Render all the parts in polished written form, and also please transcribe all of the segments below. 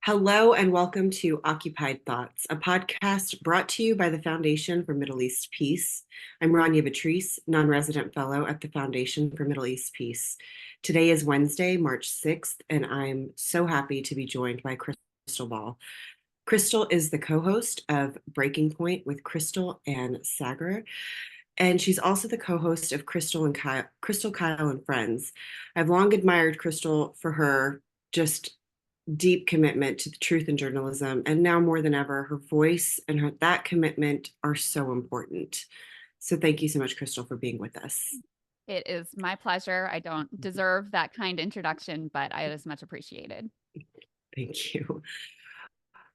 Hello and welcome to Occupied Thoughts, a podcast brought to you by the Foundation for Middle East Peace. I'm Rania Batrice, non-resident fellow at the Foundation for Middle East Peace. Today is Wednesday, March 6th, and I'm so happy to be joined by Krystal Ball. Krystal is the co-host of Breaking Point with Krystal and Sagar, and she's also the co-host of Krystal, Kyle and Friends. I've long admired Krystal for her just deep commitment to the truth in journalism, and now more than ever, her voice and that commitment are so important. So thank you so much, Krystal, for being with us. It is my pleasure. I don't deserve that kind introduction, but it is much appreciated. Thank you.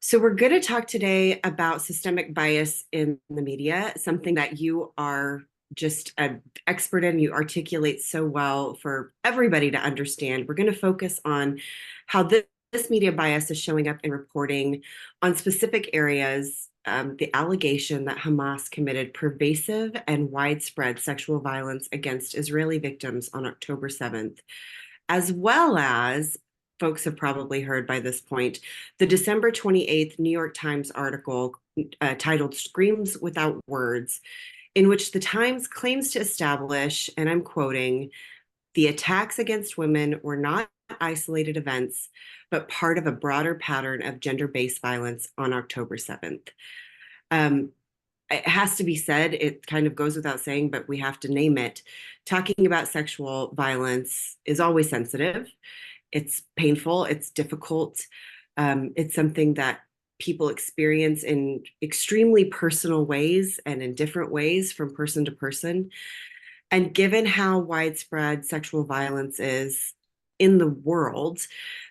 So we're going to talk today about systemic bias in the media, something that you are just an expert in. You articulate so well for everybody to understand. We're going to focus on how this media bias is showing up in reporting on specific areas, the allegation that Hamas committed pervasive and widespread sexual violence against Israeli victims on October 7th, as well as, folks have probably heard by this point, the December 28th New York Times article titled Screams Without Words, in which the Times claims to establish, and I'm quoting, the attacks against women were not isolated events, but part of a broader pattern of gender-based violence on October 7th. It has to be said, it kind of goes without saying, but we have to name it. Talking about sexual violence is always sensitive. It's painful, it's difficult. It's something that people experience in extremely personal ways and in different ways from person to person. And given how widespread sexual violence is in the world,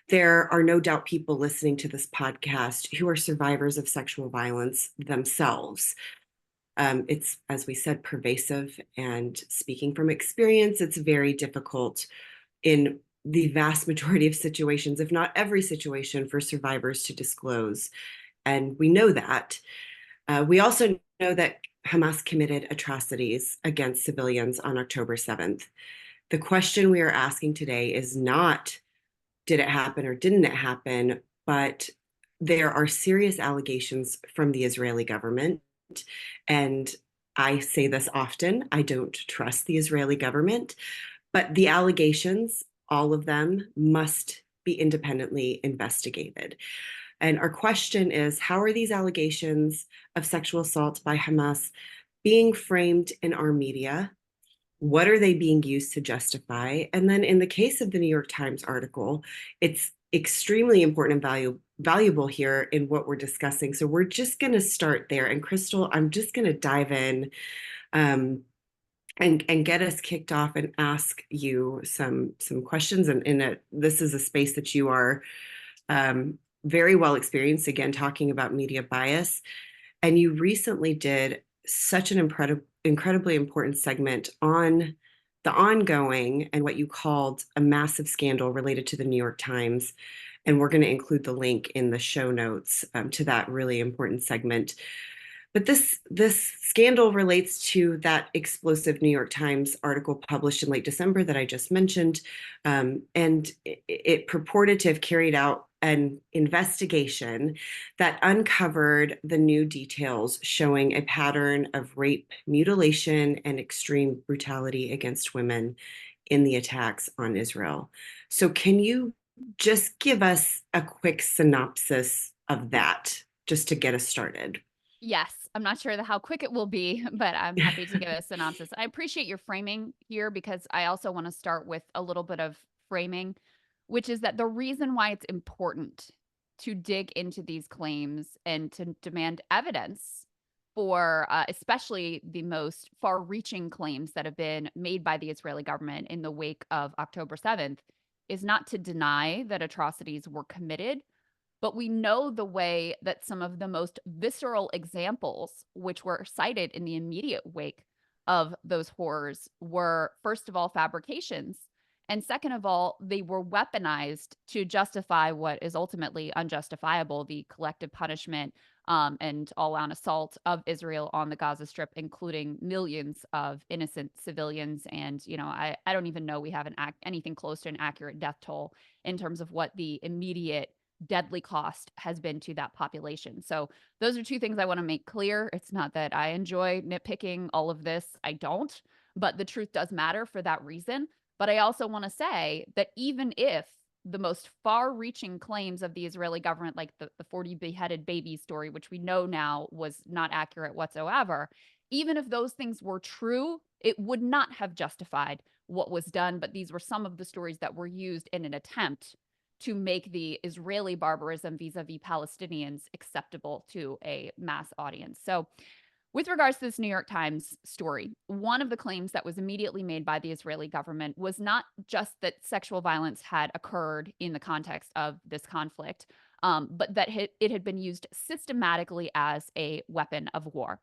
there are no doubt people listening to this podcast who are survivors of sexual violence themselves. It's, as we said, pervasive, and speaking from experience, it's very difficult in the vast majority of situations, if not every situation, for survivors to disclose. And we know that. We also know that Hamas committed atrocities against civilians on October 7th. The question we are asking today is not, did it happen or didn't it happen? But there are serious allegations from the Israeli government. And I say this often, I don't trust the Israeli government, but the allegations, all of them, must be independently investigated. And our question is, how are these allegations of sexual assault by Hamas being framed in our media? What are they being used to justify? And then in the case of the New York Times article, it's extremely important and valuable here in what we're discussing. So we're just going to start there. And Krystal, I'm just going to dive in and get us kicked off and ask you some questions. And this is a space that you are very well experienced, again, talking about media bias. And you recently did such an incredibly important segment on the ongoing and what you called a massive scandal related to the New York Times. And we're going to include the link in the show notes to that really important segment. But this scandal relates to that explosive New York Times article published in late December that I just mentioned. And it purported to have carried out an investigation that uncovered the new details showing a pattern of rape, mutilation, and extreme brutality against women in the attacks on Israel. So can you just give us a quick synopsis of that, just to get us started? Yes, I'm not sure how quick it will be, but I'm happy to give a synopsis. I appreciate your framing here because I also want to start with a little bit of framing, which is that the reason why it's important to dig into these claims and to demand evidence for especially the most far-reaching claims that have been made by the Israeli government in the wake of October 7th is not to deny that atrocities were committed, but we know the way that some of the most visceral examples, which were cited in the immediate wake of those horrors, were, first of all, fabrications. And second of all, they were weaponized to justify what is ultimately unjustifiable, the collective punishment and all-out assault of Israel on the Gaza Strip, including millions of innocent civilians. And, I don't even know we have anything close to an accurate death toll in terms of what the immediate deadly cost has been to that population. So those are two things I want to make clear. It's not that I enjoy nitpicking all of this. I don't, but the truth does matter for that reason. But I also want to say that even if the most far-reaching claims of the Israeli government, like the 40 beheaded babies story, which we know now was not accurate whatsoever, even if those things were true, it would not have justified what was done. But these were some of the stories that were used in an attempt to make the Israeli barbarism vis-a-vis Palestinians acceptable to a mass audience. So with regards to this New York Times story, one of the claims that was immediately made by the Israeli government was not just that sexual violence had occurred in the context of this conflict, but that it had been used systematically as a weapon of war.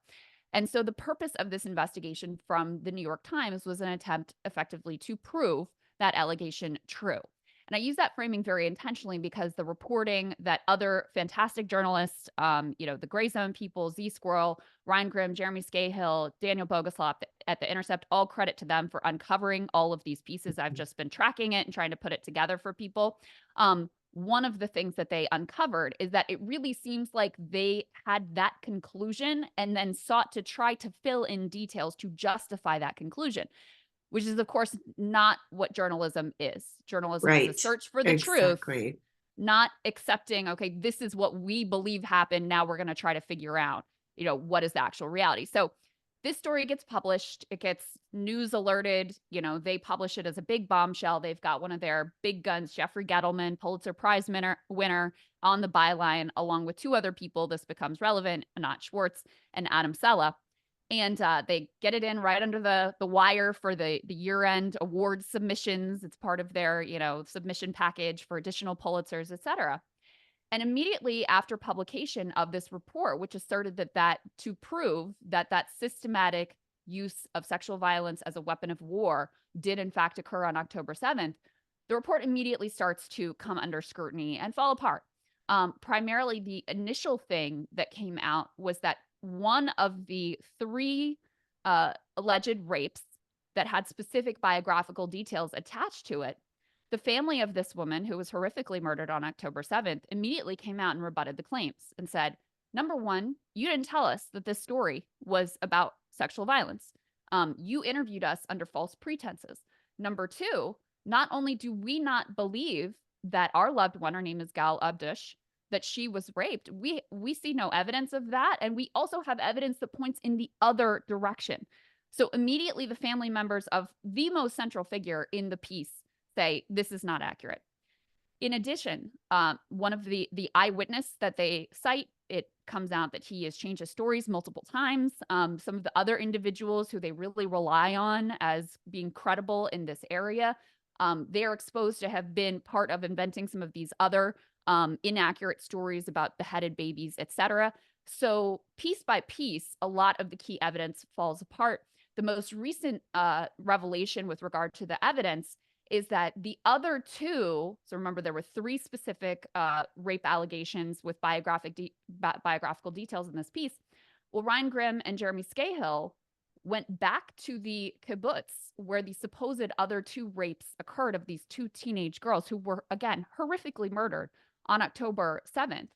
And so the purpose of this investigation from the New York Times was an attempt effectively to prove that allegation true. And I use that framing very intentionally because the reporting that other fantastic journalists, the Gray Zone people, Z Squirrel, Ryan Grimm, Jeremy Scahill, Daniel Boguslav at The Intercept, all credit to them for uncovering all of these pieces. I've just been tracking it and trying to put it together for people. One of the things that they uncovered is that it really seems like they had that conclusion and then sought to try to fill in details to justify that conclusion, which is, of course, not what journalism is. Journalism is a Right. search for the truth, Exactly. not accepting, okay, this is what we believe happened. Now we're going to try to figure out, what is the actual reality. So this story gets published. It gets news alerted. They publish it as a big bombshell. They've got one of their big guns, Jeffrey Gettleman, Pulitzer Prize winner on the byline, along with two other people. This becomes relevant, Anat Schwartz and Adam Sella. And they get it in right under the wire for the year-end award submissions. It's part of their, submission package for additional Pulitzers, et cetera. And immediately after publication of this report, which asserted that to prove that systematic use of sexual violence as a weapon of war did in fact occur on October 7th, the report immediately starts to come under scrutiny and fall apart. Primarily, the initial thing that came out was that one of the three alleged rapes that had specific biographical details attached to it, the family of this woman who was horrifically murdered on October 7th immediately came out and rebutted the claims and said, number one, you didn't tell us that this story was about sexual violence. You interviewed us under false pretenses. Number two, not only do we not believe that our loved one, her name is Gal Abdush, that she was raped, we see no evidence of that. And we also have evidence that points in the other direction. So immediately the family members of the most central figure in the piece say this is not accurate. In addition, one of the eyewitness that they cite, it comes out that he has changed his stories multiple times. Some of the other individuals who they really rely on as being credible in this area, they're exposed to have been part of inventing some of these other inaccurate stories about beheaded babies, et cetera. So piece by piece, a lot of the key evidence falls apart. The most recent revelation with regard to the evidence is that the other two, so remember there were three specific rape allegations with biographical details in this piece. Well, Ryan Grimm and Jeremy Scahill went back to the kibbutz where the supposed other two rapes occurred of these two teenage girls who were, again, horrifically murdered on October 7th,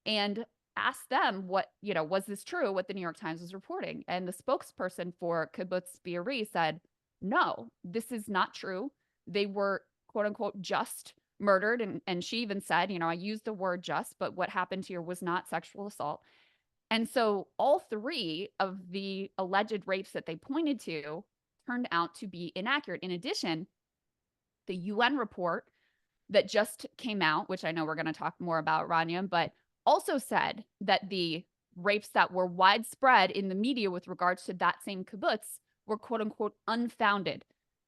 and asked them what, was this true, what the New York Times was reporting? And the spokesperson for Kibbutz Be'eri said, no, this is not true. They were, quote unquote, just murdered. And she even said, I used the word just, but what happened here was not sexual assault. And so all three of the alleged rapes that they pointed to turned out to be inaccurate. In addition, the UN report that just came out, which I know we're going to talk more about, Rania, but also said that the rapes that were widespread in the media with regards to that same kibbutz were, quote unquote, unfounded.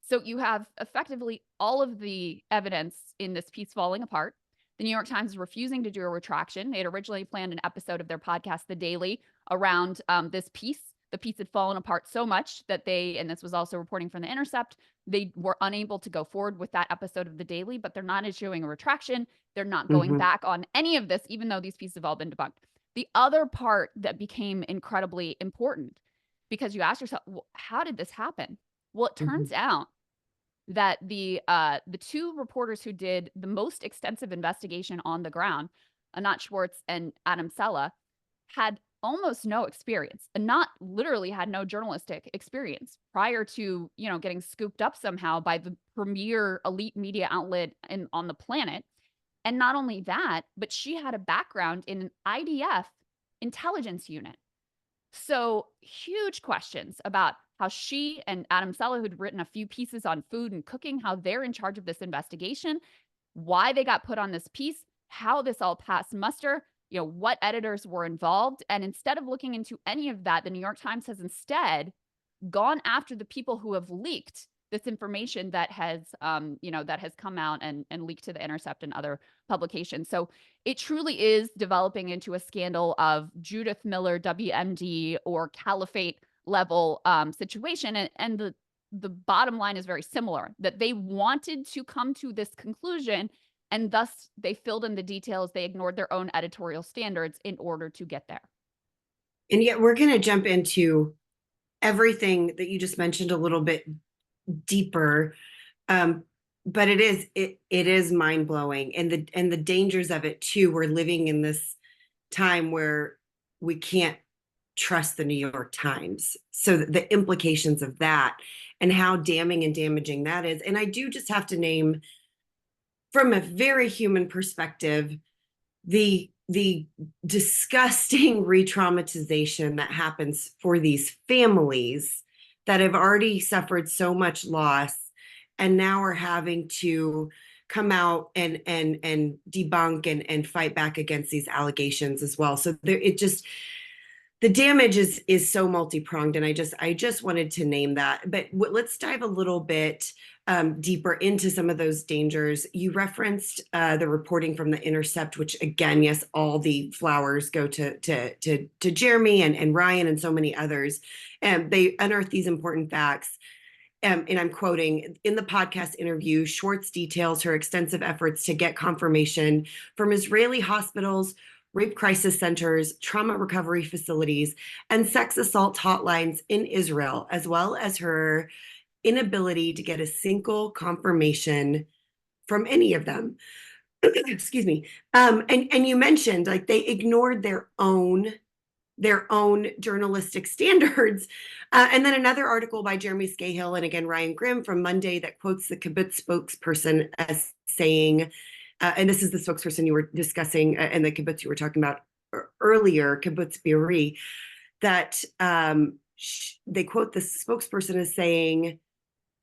So you have effectively all of the evidence in this piece falling apart. The New York Times is refusing to do a retraction. They had originally planned an episode of their podcast, The Daily, around this piece. The piece had fallen apart so much that and this was also reporting from The Intercept, they were unable to go forward with that episode of The Daily, but they're not issuing a retraction. They're not going back on any of this, even though these pieces have all been debunked. The other part that became incredibly important, because you ask yourself, well, how did this happen? Well, it turns out that the two reporters who did the most extensive investigation on the ground, Anat Schwartz and Adam Sella, had almost no experience, and not literally had no journalistic experience prior to, getting scooped up somehow by the premier elite media outlet on the planet. And not only that, but she had a background in an IDF intelligence unit. So huge questions about how she and Adam Sella, who'd written a few pieces on food and cooking, how they're in charge of this investigation, why they got put on this piece, how this all passed muster, what editors were involved. And instead of looking into any of that, the New York Times has instead gone after the people who have leaked this information that has, that has come out and leaked to The Intercept and other publications. So it truly is developing into a scandal of Judith Miller, WMD, or caliphate level situation. And the bottom line is very similar, that they wanted to come to this conclusion, and thus they filled in the details. They ignored their own editorial standards in order to get there. And yet we're going to jump into everything that you just mentioned a little bit deeper. But it is mind-blowing, and the dangers of it too. We're living in this time where we can't trust the New York Times. So the implications of that and how damning and damaging that is. And I do just have to name, from a very human perspective, the disgusting re-traumatization that happens for these families that have already suffered so much loss and now are having to come out and debunk and fight back against these allegations as well. So the damage is so multi-pronged, and I just wanted to name that. But let's dive a little bit deeper into some of those dangers. You referenced the reporting from The Intercept, which, again, yes, all the flowers go to Jeremy and Ryan and so many others. And they unearthed these important facts. And I'm quoting, in the podcast interview, Schwartz details her extensive efforts to get confirmation from Israeli hospitals, rape crisis centers, trauma recovery facilities, and sex assault hotlines in Israel, as well as her inability to get a single confirmation from any of them. Excuse me. And you mentioned, like, they ignored their own journalistic standards. And then another article by Jeremy Scahill and again Ryan Grimm from Monday that quotes the kibbutz spokesperson as saying, and this is the spokesperson you were discussing and the kibbutz you were talking about earlier, kibbutz Be'eri, that they quote the spokesperson as saying,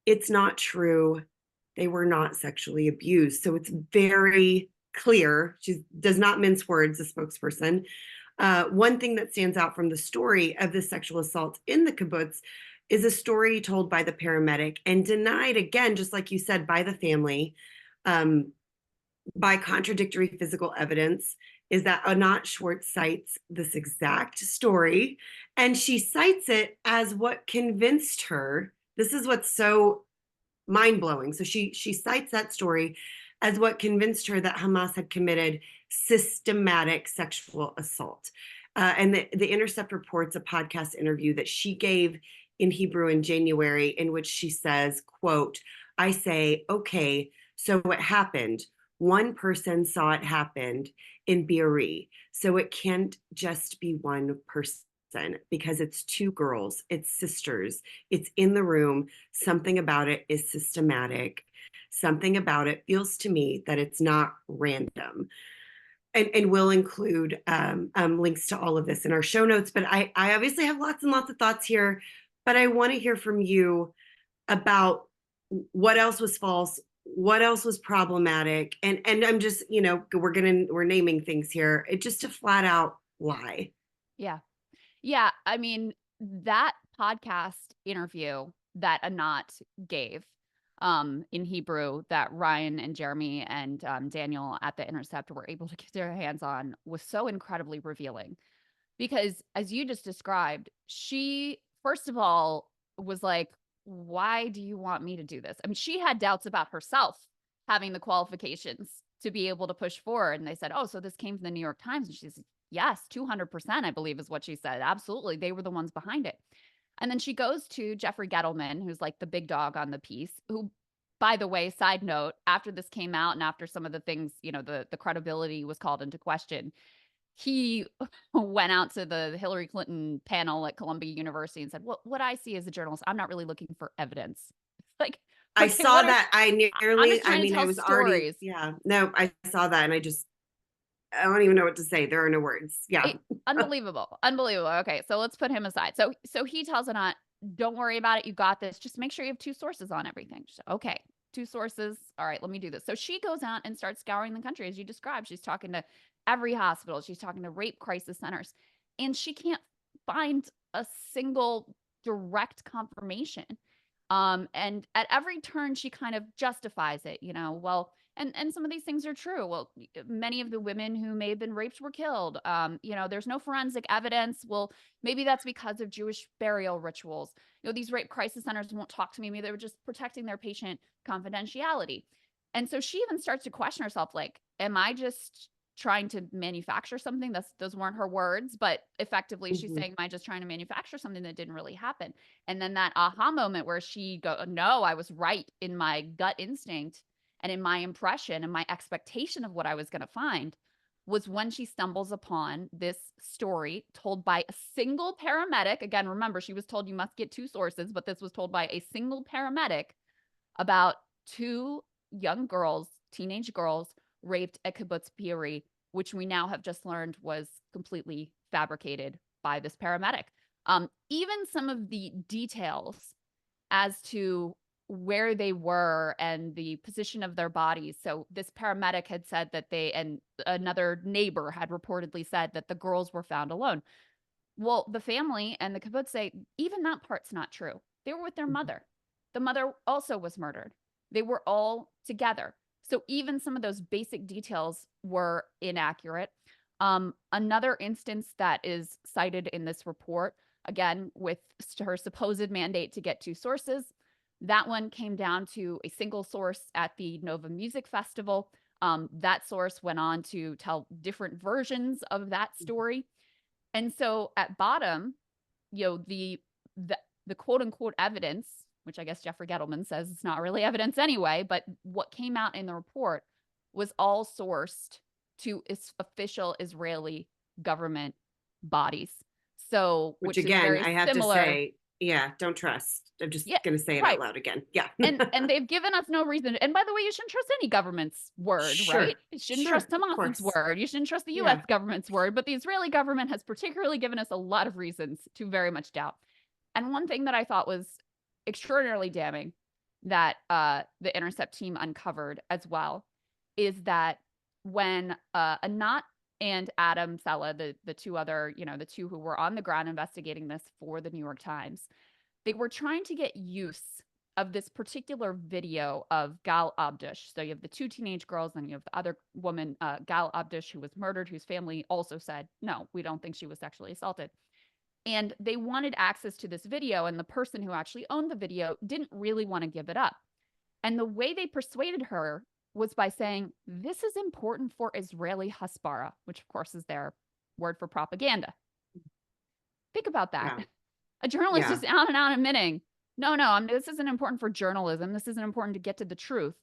it's not true. They were not sexually abused. So it's very clear. She does not mince words, the spokesperson. One thing that stands out from the story of the sexual assault in the kibbutz is a story told by the paramedic and denied, again, just like you said, by the family, by contradictory physical evidence, is that Anat Schwartz cites this exact story, and she cites it as what convinced her. This is what's so mind-blowing. So she cites that story as what convinced her that Hamas had committed systematic sexual assault. And the Intercept reports a podcast interview that she gave in Hebrew in January, in which she says, quote, I say, okay, so it happened. One person saw it happened in Be'eri. So it can't just be one person, because it's two girls, it's sisters, it's in the room. Something about it is systematic. Something about it feels to me that it's not random. And we'll include links to all of this in our show notes. But I obviously have lots and lots of thoughts here, but I want to hear from you about what else was false, what else was problematic. And I'm just, we're naming things here, just to flat out lie. Yeah. Yeah. I mean, that podcast interview that Anat gave in Hebrew that Ryan and Jeremy and Daniel at The Intercept were able to get their hands on was so incredibly revealing. Because as you just described, she, first of all, was like, why do you want me to do this? I mean, she had doubts about herself having the qualifications to be able to push forward. And they said, oh, so this came from the New York Times. And she's, yes, 200%, I believe is what she said. Absolutely. They were the ones behind it. And then she goes to Jeffrey Gettleman, who's like the big dog on the piece, who, by the way, side note, after this came out and after some of the things, the credibility was called into question, he went out to the Hillary Clinton panel at Columbia University and said, what I see as a journalist, I'm not really looking for evidence. Like, I okay, saw that. I'm I just trying to mean, I tell was already, stories. yeah, no, I saw that and I don't even know what to say. There are no words. Yeah. It, unbelievable. Unbelievable. Okay, so let's put him aside. So he tells Anat, don't worry about it. You got this. Just make sure you have two sources on everything. She's like, okay, two sources. All right, let me do this. So she goes out and starts scouring the country, as you described. She's talking to every hospital. She's talking to rape crisis centers, and she can't find a single direct confirmation. And at every turn, she kind of justifies it, well, and some of these things are true. Well, many of the women who may have been raped were killed. There's no forensic evidence. Well, maybe that's because of Jewish burial rituals. These rape crisis centers won't talk to me. Maybe they were just protecting their patient confidentiality. And so she even starts to question herself, like, am I just trying to manufacture something? Those weren't her words, but effectively she's saying, am I just trying to manufacture something that didn't really happen? And then that aha moment where she go, no, I was right in my gut instinct and in my impression and my expectation of what I was going to find, was when she stumbles upon this story told by a single paramedic. Again, remember, she was told you must get two sources, but this was told by a single paramedic about two young girls, teenage girls, raped at Kibbutz Be'eri, which we now have just learned was completely fabricated by this paramedic. Even some of the details as to where they were and the position of their bodies. So this paramedic had said that and another neighbor had reportedly said that the girls were found alone. Well, the family and the kibbutz say even that part's not true. They were with their mother. The mother also was murdered. They were all together. So even some of those basic details were inaccurate. Another instance that is cited in this report, again, with her supposed mandate to get two sources, that one came down to a single source at the Nova Music Festival. That source went on to tell different versions of that story. And so at bottom, the quote unquote evidence, which I guess Jeffrey Gettleman says it's not really evidence anyway, but what came out in the report was all sourced to official Israeli government bodies. So, Which which is again, very I have to similar. say, yeah, don't trust. I'm just Yeah, going to say it out right. loud again. Yeah. And they've given us no reason. And by the way, you shouldn't trust any government's word, Sure. right? You shouldn't Sure. trust Of Hamas's course. word. You shouldn't trust the US Yeah. government's word. But the Israeli government has particularly given us a lot of reasons to very much doubt. And one thing that I thought was extraordinarily damning that the Intercept team uncovered as well is that when Anat and Adam Sella, the two other, the two who were on the ground investigating this for the New York Times, they were trying to get use of this particular video of Gal Abdish. So you have the two teenage girls, and you have the other woman, Gal Abdish, who was murdered, whose family also said, no, we don't think she was sexually assaulted. And they wanted access to this video, and the person who actually owned the video didn't really want to give it up. And the way they persuaded her was by saying, this is important for Israeli Hasbara, which of course is their word for propaganda. Think about that. Yeah. A journalist Yeah. is out and out admitting, no, this isn't important for journalism. This isn't important to get to the truth.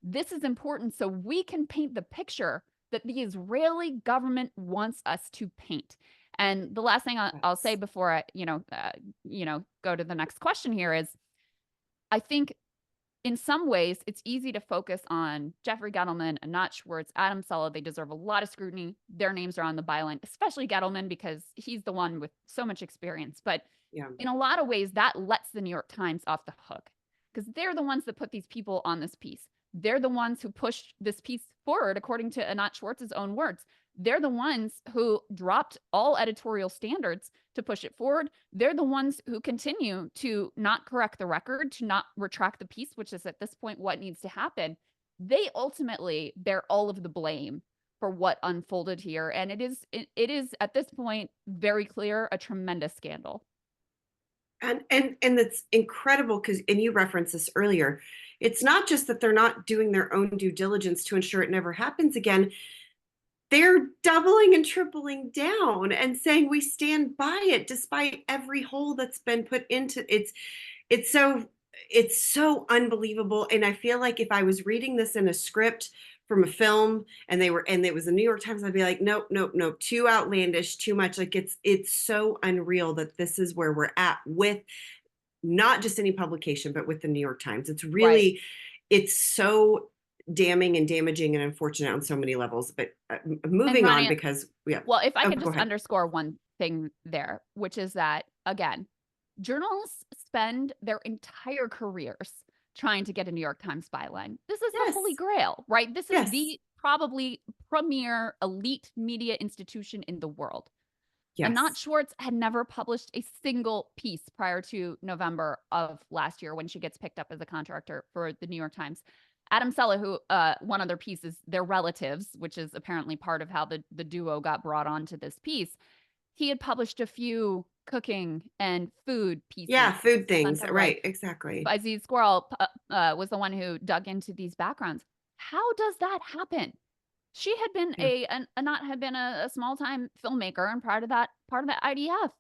This is important so we can paint the picture that the Israeli government wants us to paint. And the last thing I'll say before I, go to the next question here is, I think in some ways it's easy to focus on Jeffrey Gettleman, Anat Schwartz, Adam Sella. They deserve a lot of scrutiny. Their names are on the byline, especially Gettleman, because he's the one with so much experience. But Yeah. in a lot of ways, that lets the New York Times off the hook, because they're the ones that put these people on this piece. They're the ones who pushed this piece forward, according to Anat Schwartz's own words. They're the ones who dropped all editorial standards to push it forward. They're the ones who continue to not correct the record, to not retract the piece, which is at this point what needs to happen. They ultimately bear all of the blame for what unfolded here. And it is at this point very clear a tremendous scandal. And that's incredible because, and you referenced this earlier, it's not just that they're not doing their own due diligence to ensure it never happens again. They're doubling and tripling down and saying we stand by it despite every hole that's been put into it. It's so it's so unbelievable. And I feel like if I was reading this in a script from a film and it was the New York Times, I'd be like, nope, nope, nope, too outlandish, too much. Like it's so unreal that this is where we're at with not just any publication, but with the New York Times. Right. It's so damning and damaging and unfortunate on so many levels. But And moving on Rania, because yeah. well, if I Oh, could go just ahead. underscore one thing there, which is that, again, journalists spend their entire careers trying to get a New York Times byline. This is the holy Yes. grail, right? This is Yes. the probably premier elite media institution in the world. Anat Yes. Schwartz had never published a single piece prior to November of last year when she gets picked up as a contractor for the New York Times. Adam Sella, who one other piece is their relatives, which is apparently part of how the duo got brought onto this piece. He had published a few cooking and food Yeah. pieces. Food things. Something like Right. Exactly. Aziz Squirrel was the one who dug into these backgrounds. How does that happen? She had been Yeah. Anat had been a small time filmmaker, and prior to that, part of the IDF.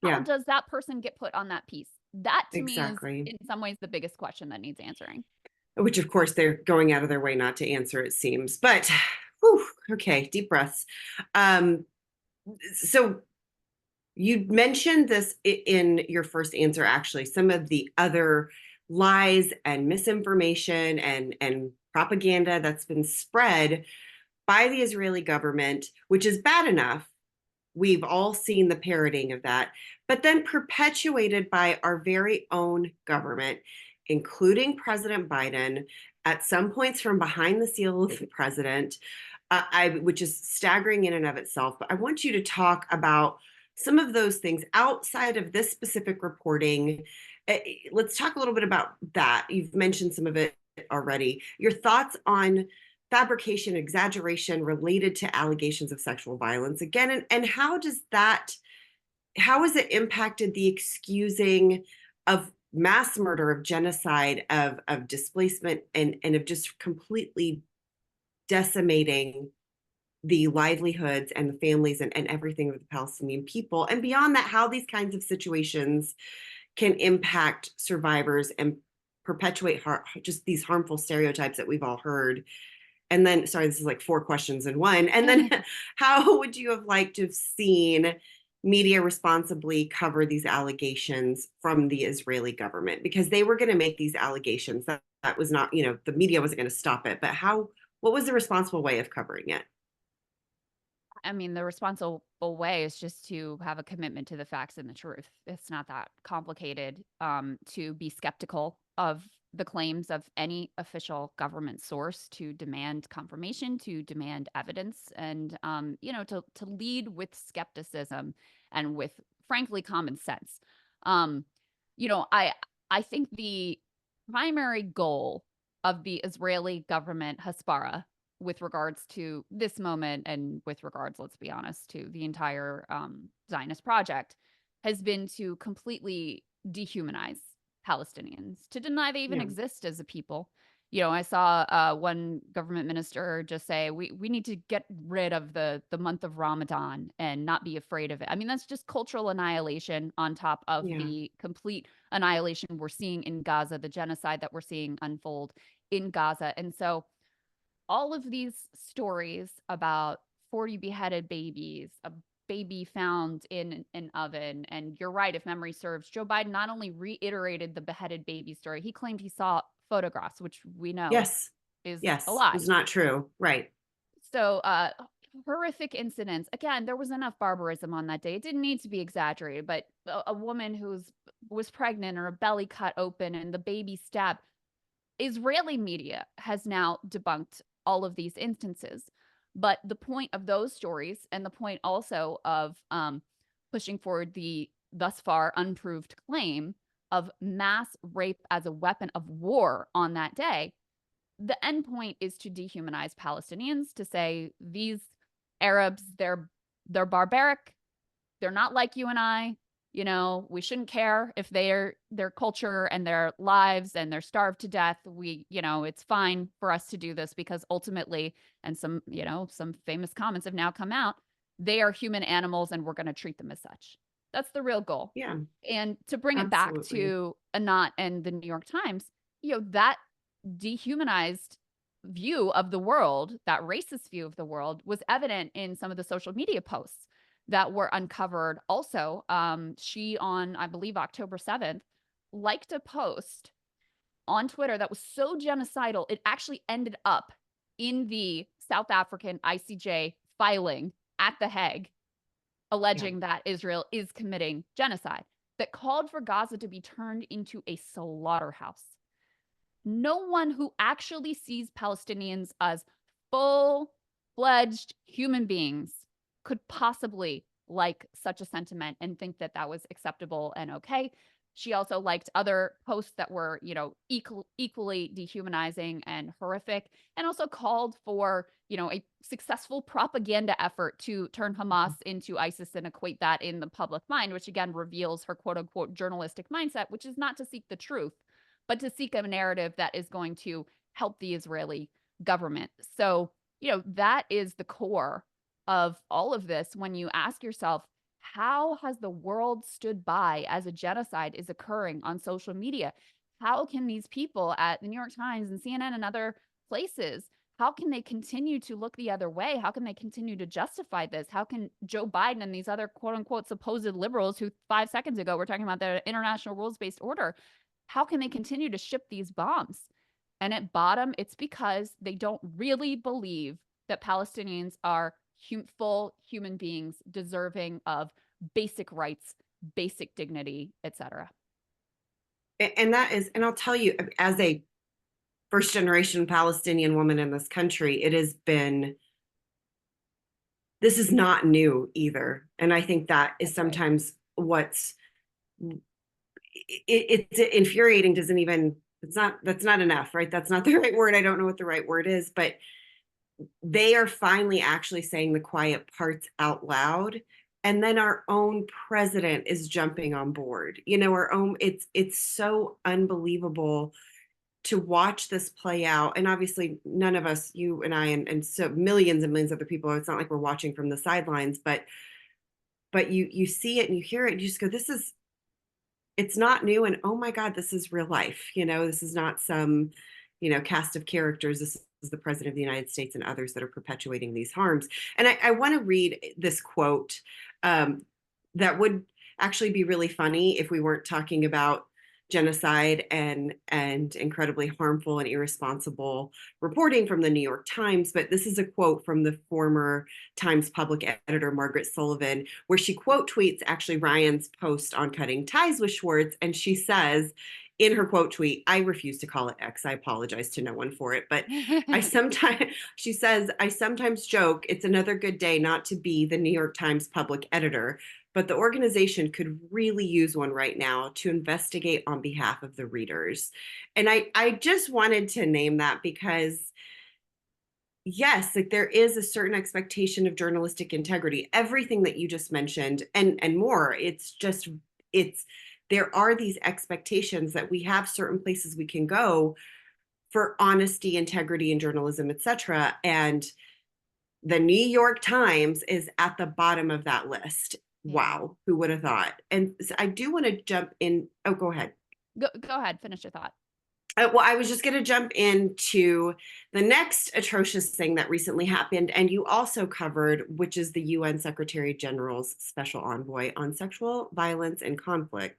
How Yeah. does that person get put on that piece? That to me is Exactly. in some ways the biggest question that needs answering. Which of course they're going out of their way not to answer, it seems. But whew, okay, deep breaths. Um, so you mentioned this in your first answer, actually, some of the other lies and misinformation and propaganda that's been spread by the Israeli government, which is bad enough. We've all seen the parroting of that, but then perpetuated by our very own government, including President Biden, at some points from behind the seal of the president, which is staggering in and of itself. But I want you to talk about some of those things outside of this specific reporting. Let's talk a little bit about that. You've mentioned some of it already. Your thoughts on fabrication, exaggeration related to allegations of sexual violence again, and how has it impacted the excusing of mass murder, of genocide, of displacement, and of just completely decimating the livelihoods and the families and everything of the Palestinian people, and beyond that, how these kinds of situations can impact survivors and perpetuate just these harmful stereotypes that we've all heard. And then, sorry, this is like four questions in one. And then, how would you have liked to have seen media responsibly cover these allegations from the Israeli government? Because they were going to make these allegations. That was not, the media wasn't going to stop it. But what was the responsible way of covering it? I mean, the responsible way is just to have a commitment to the facts and the truth. It's not that complicated to be skeptical of the claims of any official government source, to demand confirmation, to demand evidence, and to lead with skepticism and with, frankly, common sense. Um, I think the primary goal of the Israeli government, Hasbara, with regards to this moment and with regards, let's be honest, to the entire Zionist project, has been to completely dehumanize Palestinians, to deny they even Yeah. exist as a people. I saw one government minister just say, we need to get rid of the month of Ramadan and not be afraid of it. I mean, that's just cultural annihilation on top of Yeah. the complete annihilation we're seeing in Gaza, the genocide that we're seeing unfold in Gaza. And so all of these stories about 40 beheaded babies, a baby found in an oven. And you're right, if memory serves, Joe Biden not only reiterated the beheaded baby story, he claimed he saw photographs, which we know Yes. is a Yes. lie. Was not true. Right. So, horrific incidents. Again, there was enough barbarism on that day. It didn't need to be exaggerated, but a woman was pregnant or a belly cut open and the baby stabbed. Israeli media has now debunked all of these instances. But the point of those stories, and the point also of pushing forward the thus far unproved claim of mass rape as a weapon of war on that day, the end point is to dehumanize Palestinians, to say these Arabs, they're barbaric, they're not like you and I. We shouldn't care if their culture and their lives and they're starved to death. It's fine for us to do this because ultimately, and some famous comments have now come out, they are human animals and we're going to treat them as such. That's the real goal. Yeah, And to bring it back absolutely. to Anat and the New York Times, that dehumanized view of the world, that racist view of the world, was evident in some of the social media posts that were uncovered. Also, she on, I believe, October 7th, liked a post on Twitter that was so genocidal, it actually ended up in the South African ICJ filing at The Hague, Yeah, alleging that Israel is committing genocide, that called for Gaza to be turned into a slaughterhouse. No one who actually sees Palestinians as full-fledged human beings could possibly like such a sentiment and think that that was acceptable and okay. She also liked other posts that were, equally dehumanizing and horrific, and also called for, a successful propaganda effort to turn Hamas into ISIS and equate that in the public mind, which again reveals her quote unquote journalistic mindset, which is not to seek the truth, but to seek a narrative that is going to help the Israeli government. So, that is the core of all of this when you ask yourself, how has the world stood by as a genocide is occurring on social media? How can these people at the New York Times and CNN and other places, how can they continue to look the other way? How can they continue to justify this? How can Joe Biden and these other quote unquote supposed liberals who 5 seconds ago were talking about the international rules-based order, how can they continue to ship these bombs? And at bottom, it's because they don't really believe that Palestinians are full human beings deserving of basic rights, basic dignity, etc. And that is, and I'll tell you, as a first generation Palestinian woman in this country, it has been, this is not new either. And I think that is That's right. sometimes what's, it's infuriating, doesn't even, that's not enough, right? That's not the right word. I don't know what the right word is, but they are finally actually saying the quiet parts out loud. And then our own president is jumping on board. Our own, it's so unbelievable to watch this play out. And obviously none of us, you and I, and so millions and millions of other people, it's not like we're watching from the sidelines, but you see it and you hear it and you just go, this is, it's not new. And oh my God, this is real life. This is not some, cast of characters. This is the president of the United States and others that are perpetuating these harms. And I want to read this quote that would actually be really funny if we weren't talking about genocide and incredibly harmful and irresponsible reporting from the New York Times. But this is a quote from the former Times public editor, Margaret Sullivan, where she quote tweets actually Ryan's post on cutting ties with Schwartz. And she says in her quote tweet, I refuse to call it X. I apologize to no one for it. But she says, I sometimes joke it's another good day not to be the New York Times public editor, but the organization could really use one right now to investigate on behalf of the readers. And I just wanted to name that because yes, like there is a certain expectation of journalistic integrity, everything that you just mentioned and more. It's there are these expectations that we have certain places we can go for honesty, integrity, and journalism, etc. And the New York Times is at the bottom of that list. Yeah. Wow, who would have thought? And so I do want to jump in. Oh, go ahead. Go ahead, finish your thought. Well, I was just going to jump into the next atrocious thing that recently happened, and you also covered, which is the UN Secretary General's Special Envoy on Sexual Violence and Conflict,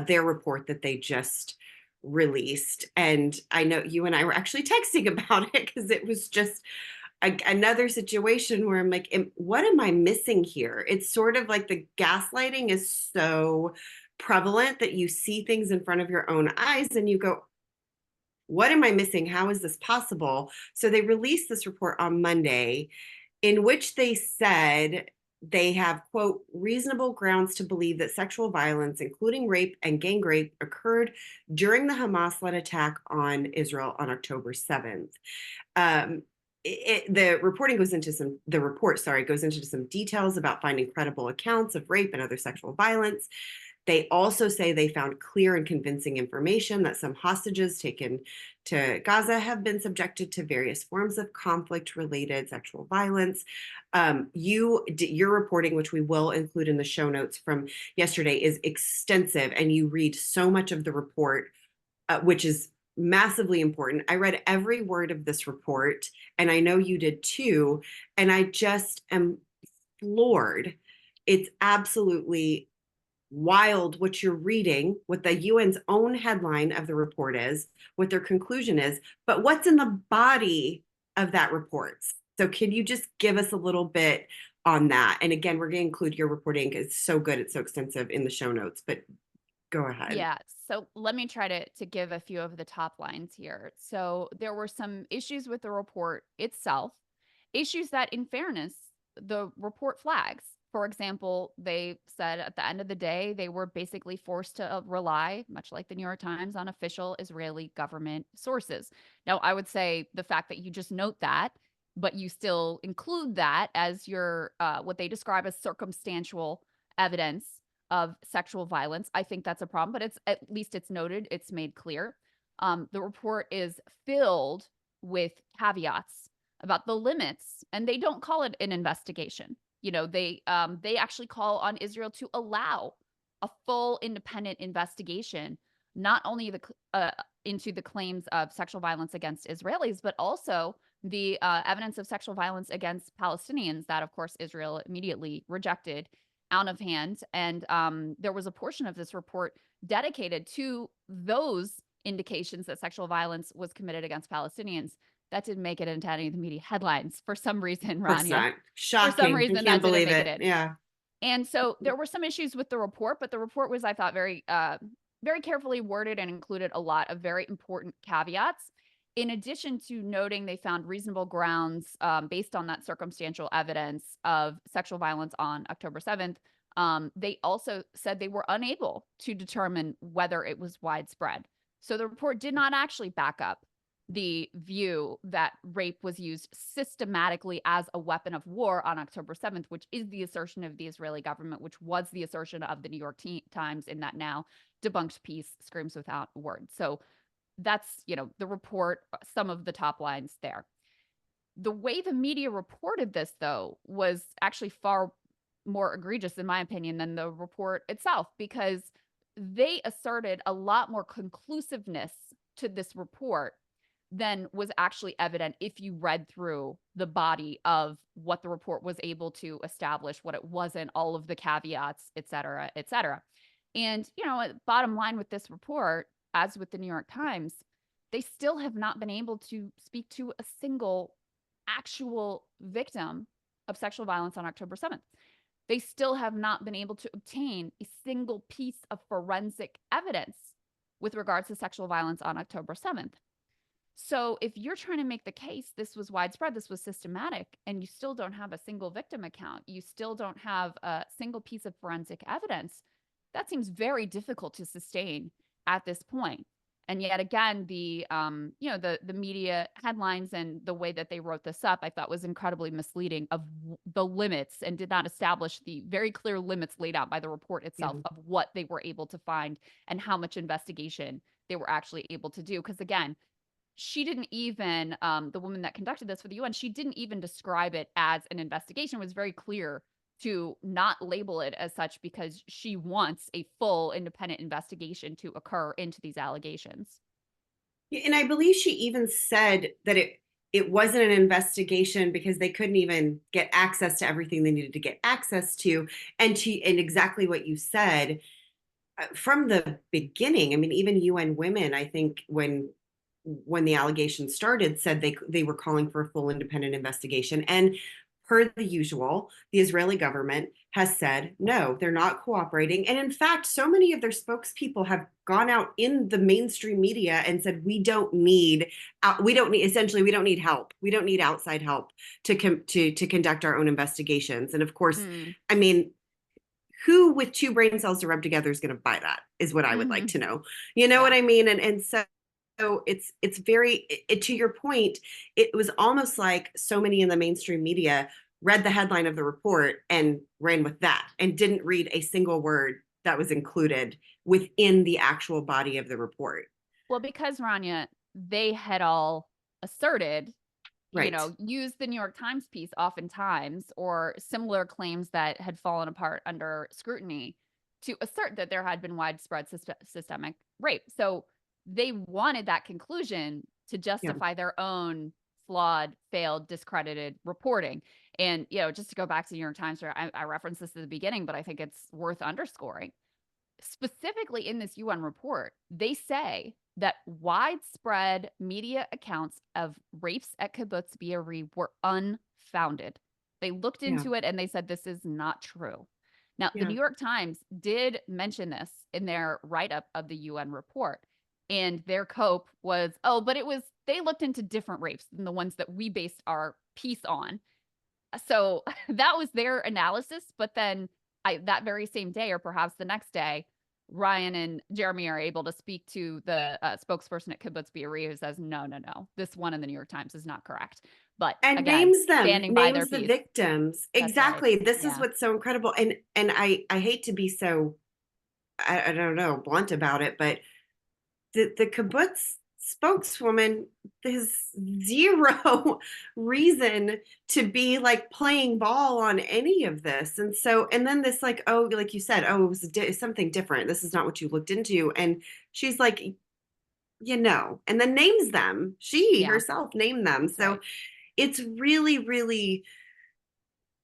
their report that they just released. And I know you and I were actually texting about it because it was just another situation where I'm like, what am I missing here? It's sort of like the gaslighting is so prevalent that you see things in front of your own eyes and you go, what am I missing? How is this possible? So they released this report on Monday in which they said they have, quote, reasonable grounds to believe that sexual violence, including rape and gang rape, occurred during the Hamas-led attack on Israel on October 7th. The report goes into some details about finding credible accounts of rape and other sexual violence. They also say they found clear and convincing information that some hostages taken to Gaza have been subjected to various forms of conflict-related sexual violence. Your reporting, which we will include in the show notes from yesterday, is extensive, and you read so much of the report, which is massively important. I read every word of this report, and I know you did too, and I just am floored. It's absolutely wild what you're reading, what the UN's own headline of the report is, what their conclusion is, but what's in the body of that report. So can you just give us a little bit on that? And again, we're going to include your reporting. It's so good. It's so extensive in the show notes, but go ahead. Yeah. So let me try to give a few of the top lines here. So there were some issues with the report itself, issues that, in fairness, the report flags. For example, they said at the end of the day, they were basically forced to rely, much like the New York Times, on official Israeli government sources. Now, I would say the fact that you just note that, but you still include that as your what they describe as circumstantial evidence of sexual violence, I think that's a problem, but it's at least it's noted, it's made clear. The report is filled with caveats about the limits, and they don't call it an investigation. You know, they actually call on Israel to allow a full independent investigation, not only into the claims of sexual violence against Israelis, but also the evidence of sexual violence against Palestinians that, of course, Israel immediately rejected out of hand. And there was a portion of this report dedicated to those indications that sexual violence was committed against Palestinians. That didn't make it into any of the media headlines for some reason, Of course Rania. not. For some Shocking. I reason, that can't didn't believe make it it. in. Yeah. And so there were some issues with the report, but the report was, I thought, very carefully worded and included a lot of very important caveats. In addition to noting they found reasonable grounds based on that circumstantial evidence of sexual violence on October 7th, they also said they were unable to determine whether it was widespread. So the report did not actually back up the view that rape was used systematically as a weapon of war on October 7th, which is the assertion of the Israeli government, which was the assertion of the New York Times in that now debunked piece, Screams Without Words. So that's, the report, some of the top lines there. The way the media reported this, though, was actually far more egregious, in my opinion, than the report itself, because they asserted a lot more conclusiveness to this report than was actually evident if you read through the body of what the report was able to establish, what it wasn't, all of the caveats, et cetera, et cetera. And, bottom line with this report, as with the New York Times, they still have not been able to speak to a single actual victim of sexual violence on October 7th. They still have not been able to obtain a single piece of forensic evidence with regards to sexual violence on October 7th. So if you're trying to make the case this was widespread, this was systematic, and you still don't have a single victim account, you still don't have a single piece of forensic evidence, that seems very difficult to sustain at this point. And yet again, the media headlines and the way that they wrote this up, I thought was incredibly misleading of the limits, and did not establish the very clear limits laid out by the report itself of what they were able to find and how much investigation they were actually able to do. Because again, she didn't even, the woman that conducted this for the UN, she didn't even describe it as an investigation. It was very clear to not label it as such because she wants a full independent investigation to occur into these allegations. And I believe she even said that it wasn't an investigation because they couldn't even get access to everything they needed to get access to. And exactly what you said from the beginning. I mean, even UN Women, I think when the allegations started, said they were calling for a full independent investigation. And per the usual, the Israeli government has said, no, they're not cooperating. And in fact, so many of their spokespeople have gone out in the mainstream media and said, we don't need help. We don't need outside help to conduct our own investigations. And of course, I mean, who with two brain cells to rub together is going to buy that is what I would like to know. You know what I mean? And so it's very, to your point, it was almost like so many in the mainstream media read the headline of the report and ran with that and didn't read a single word that was included within the actual body of the report. Well, because Rania, they had all asserted, Right. used the New York Times piece oftentimes or similar claims that had fallen apart under scrutiny to assert that there had been widespread systemic rape. So they wanted that conclusion to Yeah. justify their own flawed, failed, discredited reporting. And, just to go back to the New York Times, I referenced this at the beginning, but I think it's worth underscoring. Specifically in this UN report, they say that widespread media accounts of rapes at Kibbutz Be'eri were unfounded. They looked Yeah. into it and they said this is not true. Now, the Yeah. New York Times did mention this in their write up of the UN report. And their cope was, oh, but they looked into different rapes than the ones that we based our piece on. So that was their analysis. But then that very same day, or perhaps the next day, Ryan and Jeremy are able to speak to the spokesperson at Kibbutz Be'eri who says, no, no, no, this one in the New York Times is not correct. But And again, names them, standing by their names the piece. victims. That's right. Exactly. This is Yeah. what's so incredible. And I hate to be so, I don't know, blunt about it, but the kibbutz spokeswoman has zero reason to be like playing ball on any of this. And so, and then this like, oh, like you said, oh, it was something different. This is not what you looked into. And she's like, and then names them. She Yeah. herself named them. That's So right. it's really, really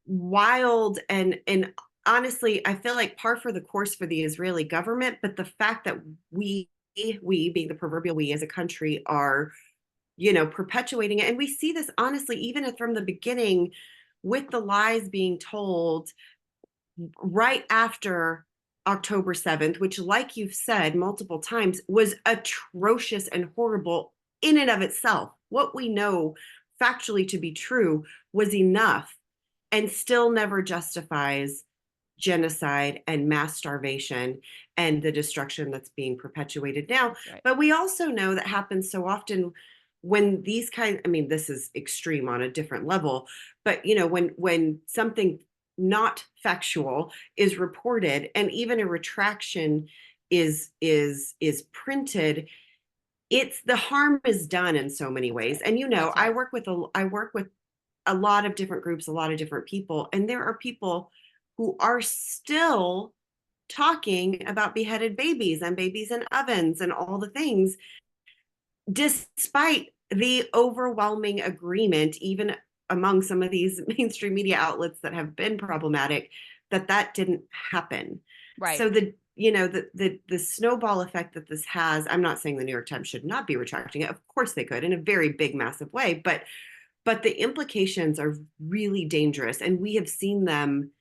wild. And honestly, I feel like par for the course for the Israeli government, but the fact that we being the proverbial we as a country are, perpetuating it. And we see this honestly, even from the beginning with the lies being told right after October 7th, which, like you've said multiple times, was atrocious and horrible in and of itself. What we know factually to be true was enough and still never justifies genocide and mass starvation and the destruction that's being perpetuated now. That's right. But we also know that happens so often when these I mean, this is extreme on a different level, but when something not factual is reported and even a retraction is printed, it's the harm is done in so many That's ways. right. And That's I right. work with a lot of different groups, a lot of different people, and there are people who are still talking about beheaded babies and babies in ovens and all the things, despite the overwhelming agreement, even among some of these mainstream media outlets that have been problematic, that didn't happen. Right. So the snowball effect that this has, I'm not saying the New York Times should not be retracting it. Of course they could in a very big, massive way, but the implications are really dangerous. And we have seen them.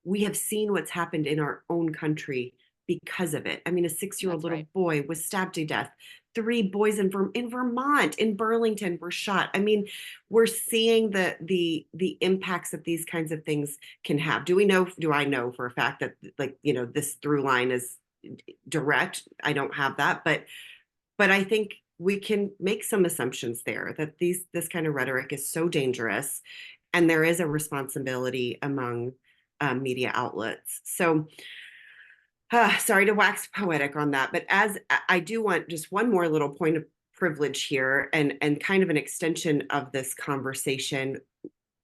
We have seen what's happened in our own country because of it. I mean, a 6-year-old That's little right. boy was stabbed to death. 3 boys in Vermont, in Burlington, were shot. I mean, we're seeing the impacts that these kinds of things can have. Do I know for a fact that, like, this through line is direct? I don't have that, but I think we can make some assumptions there that this kind of rhetoric is so dangerous, and there is a responsibility among media outlets. So, sorry to wax poetic on that, but as I do want just one more little point of privilege here, and kind of an extension of this conversation,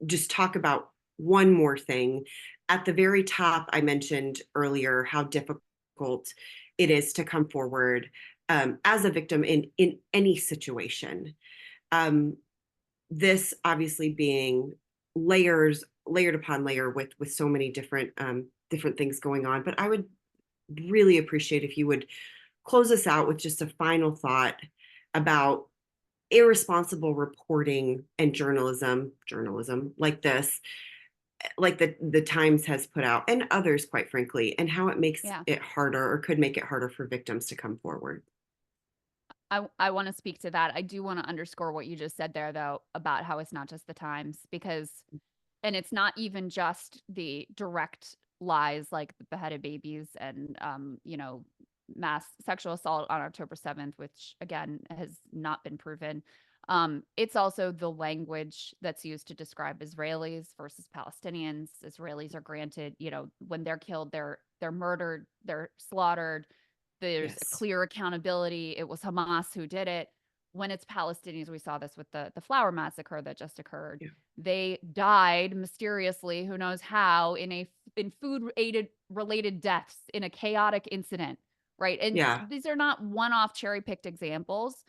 just talk about one more thing. At the very top, I mentioned earlier how difficult it is to come forward as a victim in any situation. Um, this obviously being layered upon layer with so many different things going on. But I would really appreciate if you would close us out with just a final thought about irresponsible reporting and journalism like this, like the Times has put out, and others, quite frankly, and how it makes Yeah. it harder, or could make it harder, for victims to come forward. I want to speak to that. I do want to underscore what you just said there, though, about how it's not just the Times, and it's not even just the direct lies like the beheaded babies and, mass sexual assault on October 7th, which again has not been proven. It's also the language that's used to describe Israelis versus Palestinians. Israelis are granted, when they're killed, they're murdered, they're slaughtered. There's a Yes. clear accountability. It was Hamas who did it. When it's Palestinians, we saw this with the flower massacre that just occurred. Yeah. They died mysteriously, who knows how, in food aided related deaths in a chaotic incident, right? And Yeah. these are not one-off cherry-picked examples.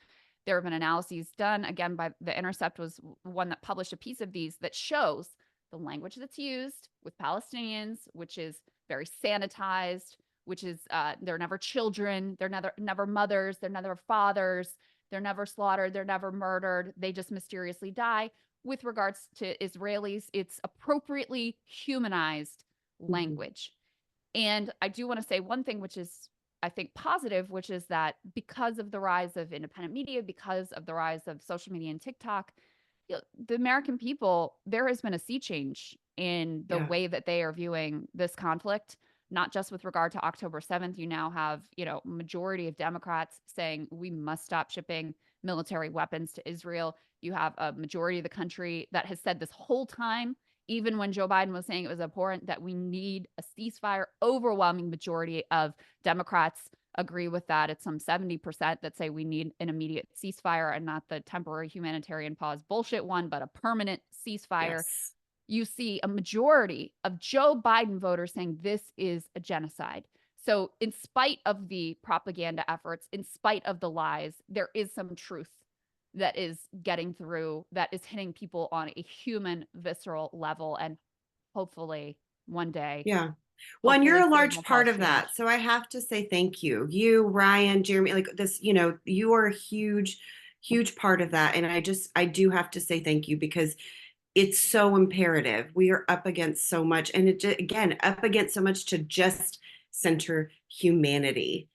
There have been analyses done again by The Intercept was one that published a piece of these that shows the language that's used with Palestinians, which is very sanitized, which is they're never children, they're never mothers, they're never fathers, they're never slaughtered, they're never murdered, they just mysteriously die. With regards to Israelis, it's appropriately humanized Mhm. language. And I do want to say one thing, which is, I think, positive, which is that because of the rise of independent media, because of the rise of social media and TikTok, the American people, there has been a sea change in the Yeah. way that they are viewing this conflict, not just with regard to October 7th. You now have, majority of Democrats saying we must stop shipping military weapons to Israel. You have a majority of the country that has said this whole time, even when Joe Biden was saying it was important, that we need a ceasefire. Overwhelming majority of Democrats agree with that. It's some 70% that say we need an immediate ceasefire and not the temporary humanitarian pause bullshit one, but a permanent ceasefire. Yes. You see a majority of Joe Biden voters saying this is a genocide. So, in spite of the propaganda efforts, in spite of the lies, there is some truth that is getting through, that is hitting people on a human, visceral level. And hopefully, one day, Yeah. Well, and hopefully, you're a things large will part cause of that. change. So I have to say thank you. You, Ryan, Jeremy, like this, you are a huge, huge part of that. And I do have to say thank you because it's so imperative. We are up against so much. And again, up against so much to just center humanity.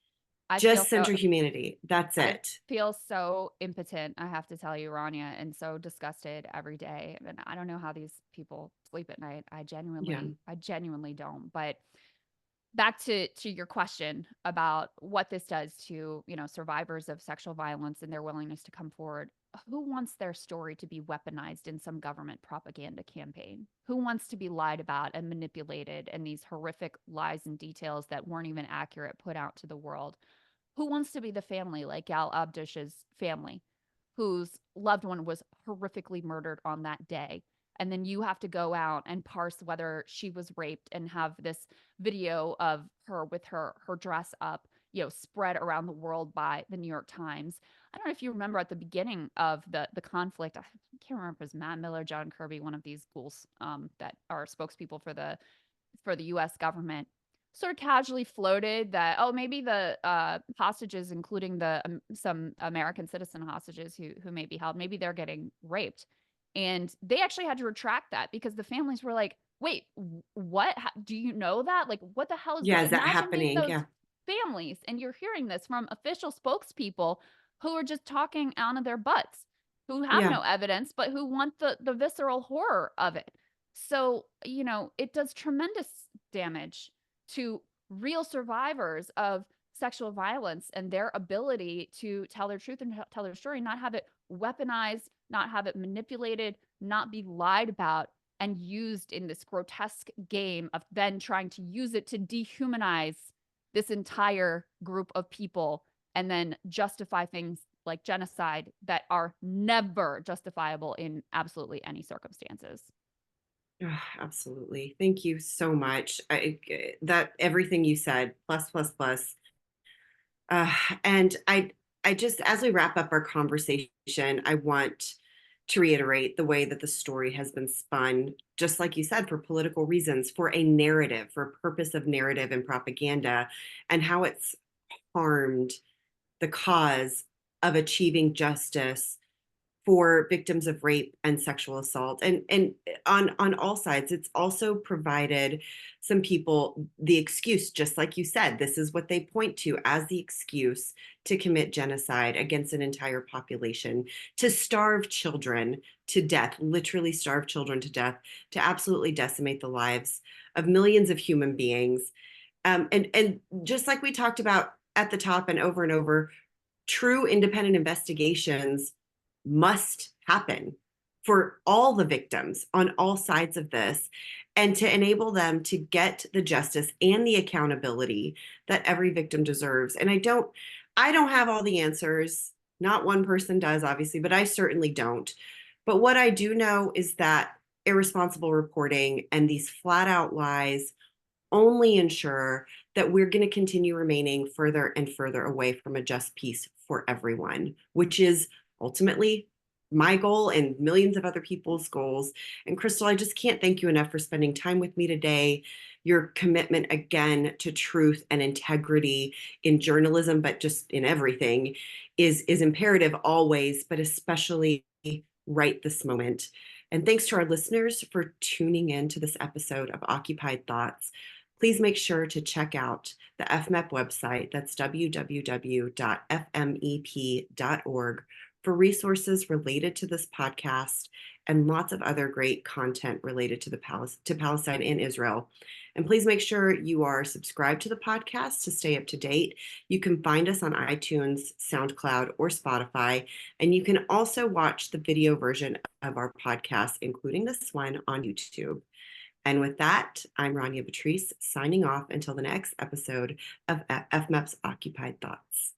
I feel Just so center humanity. That's I it. feel so impotent, I have to tell you, Rania, and so disgusted every day. And I don't know how these people sleep at night. Yeah. I genuinely don't. But back to your question about what this does to, survivors of sexual violence and their willingness to come forward. Who wants their story to be weaponized in some government propaganda campaign? Who wants to be lied about and manipulated and these horrific lies and details that weren't even accurate put out to the world? Who wants to be the family like Gal Abdish's family, whose loved one was horrifically murdered on that day? And then you have to go out and parse whether she was raped and have this video of her with her dress up, spread around the world by the New York Times. I don't know if you remember at the beginning of the conflict. I can't remember if it was Matt Miller, John Kirby, one of these ghouls that are spokespeople for the U.S. government, sort of casually floated that, oh, maybe the hostages, including the some American citizen hostages who may be held, maybe they're getting raped. And they actually had to retract that because the families were like, wait, what? Do you know that? Like, what the hell is Yeah. going? Is that Imagine being happening? those Yeah. families and you're hearing this from official spokespeople who are just talking out of their butts, who have Yeah. no evidence, but who want the visceral horror of it. So, it does tremendous damage to real survivors of sexual violence and their ability to tell their truth and tell their story, not have it weaponized, not have it manipulated, not be lied about and used in this grotesque game of then trying to use it to dehumanize this entire group of people and then justify things like genocide that are never justifiable in absolutely any circumstances. Absolutely. Thank you so much. That everything you said, plus, plus, plus. Uh, and I just, as we wrap up our conversation, I want to reiterate the way that the story has been spun, just like you said, for political reasons, for a narrative, for a purpose of narrative and propaganda, and how it's harmed the cause of achieving justice for victims of rape and sexual assault, and on all sides. It's also provided some people the excuse, just like you said, this is what they point to as the excuse to commit genocide against an entire population, to starve children to death, literally starve children to death, to absolutely decimate the lives of millions of human beings. And just like we talked about at the top and over, true independent investigations must happen for all the victims on all sides of this, and to enable them to get the justice and the accountability that every victim deserves. And I don't have all the answers. Not one person does, obviously, but I certainly don't. But what I do know is that irresponsible reporting and these flat out lies only ensure that we're going to continue remaining further and further away from a just peace for everyone, which is ultimately my goal and millions of other people's goals. And Krystal, I just can't thank you enough for spending time with me today. Your commitment again to truth and integrity in journalism, but just in everything, is imperative always, but especially right this moment. And thanks to our listeners for tuning in to this episode of Occupied Thoughts. Please make sure to check out the FMEP website, that's www.fmep.org, for resources related to this podcast and lots of other great content related to Palestine and Israel. And please make sure you are subscribed to the podcast to stay up to date. You can find us on iTunes, SoundCloud, or Spotify. And you can also watch the video version of our podcast, including this one, on YouTube. And with that, I'm Rania Batrice, signing off until the next episode of FMEP's Occupied Thoughts.